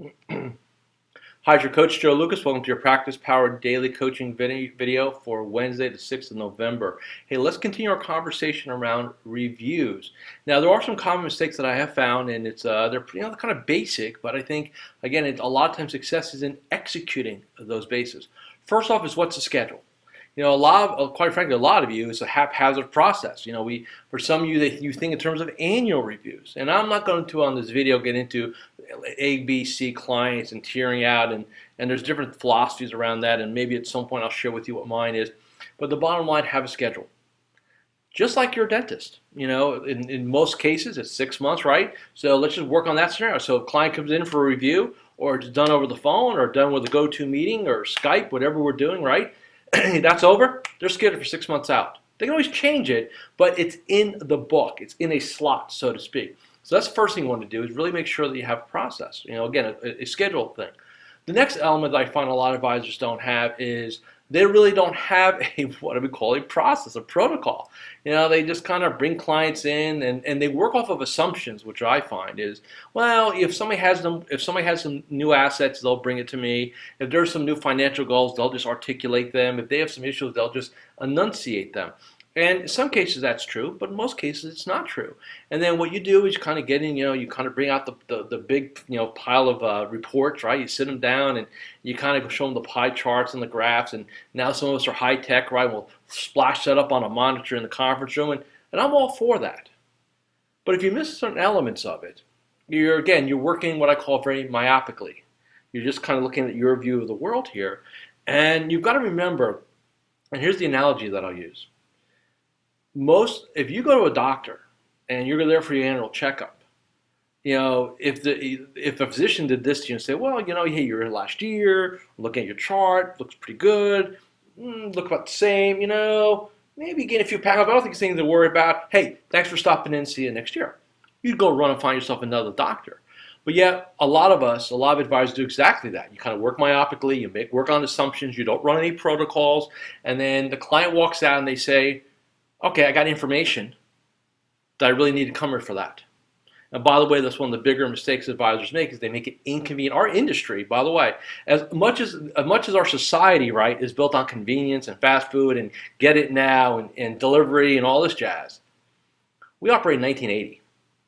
Hi, it's your coach Joe Lucas. Welcome to your Practice Powered Daily Coaching video for Wednesday, the 6th of November. Hey, let's continue our conversation around reviews. Now, there are some common mistakes that I have found, and they're kind of basic, but I think again, a lot of times success is in executing those bases. First off, is what's the schedule? Quite frankly, a lot of you, it's a haphazard process. For some of you, you think in terms of annual reviews, and I'm not going to on this video get into A, B, C clients and tiering out, and there's different philosophies around that, and maybe at some point I'll share with you what mine is. But the bottom line, have a schedule. Just like your dentist, in most cases it's 6 months, right? So let's just work on that scenario. So if a client comes in for a review, or it's done over the phone, or done with a go-to meeting, or Skype, whatever we're doing, right? That's over, they're scheduled for 6 months out. They can always change it, but it's in the book. It's in a slot, so to speak. So that's the first thing you want to do is really make sure that you have a process. Again, a schedule thing. The next element that I find a lot of advisors don't have is they really don't have what do we call a process, a protocol. They just kind of bring clients in and they work off of assumptions, which I find is, well, if somebody has some new assets, they'll bring it to me. If there's some new financial goals, they'll just articulate them. If they have some issues, they'll just enunciate them. And in some cases that's true, but in most cases it's not true. And then what you do is you kind of get in, you kind of bring out the big, pile of reports, right? You sit them down and you kind of show them the pie charts and the graphs. And now some of us are high tech, right? We'll splash that up on a monitor in the conference room, and I'm all for that. But if you miss certain elements of it, you're working what I call very myopically. You're just kind of looking at your view of the world here. And you've got to remember, and here's the analogy that I'll use. If you go to a doctor and you're there for your annual checkup, if a physician did this to you and say, well, hey, you were here last year, looking at your chart, looks pretty good, look about the same, maybe gain a few pounds, but I don't think it's anything to worry about. Hey, thanks for stopping in, see you next year. You'd go run and find yourself another doctor. But yet, a lot of advisors do exactly that. You kind of work myopically, you work on assumptions, you don't run any protocols, and then the client walks out and they say, okay, I got information that I really need to come here for that. And by the way, that's one of the bigger mistakes advisors make is they make it inconvenient. Our industry, by the way, as much as our society, right, is built on convenience and fast food and get it now and delivery and all this jazz, we operate in 1980.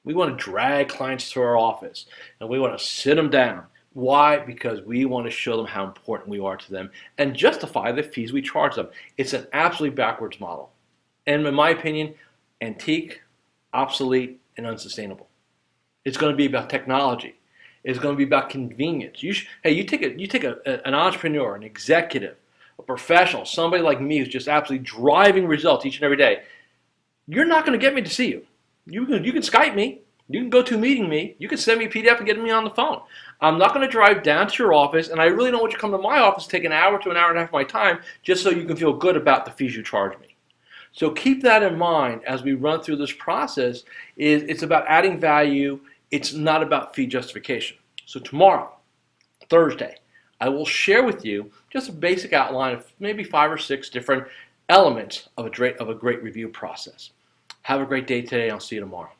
We want to drag clients to our office and we want to sit them down. Why? Because we want to show them how important we are to them and justify the fees we charge them. It's an absolutely backwards model. And in my opinion, antique, obsolete, and unsustainable. It's going to be about technology. It's going to be about convenience. You take an entrepreneur, an executive, a professional, somebody like me who's just absolutely driving results each and every day. You're not going to get me to see you. You can Skype me. You can go to meeting me. You can send me a PDF and get me on the phone. I'm not going to drive down to your office, and I really don't want you to come to my office, take an hour to an hour and a half of my time just so you can feel good about the fees you charge me. So keep that in mind as we run through this process. It's about adding value. It's not about fee justification. So tomorrow, Thursday, I will share with you just a basic outline of maybe 5 or 6 different elements of a great review process. Have a great day today. I'll see you tomorrow.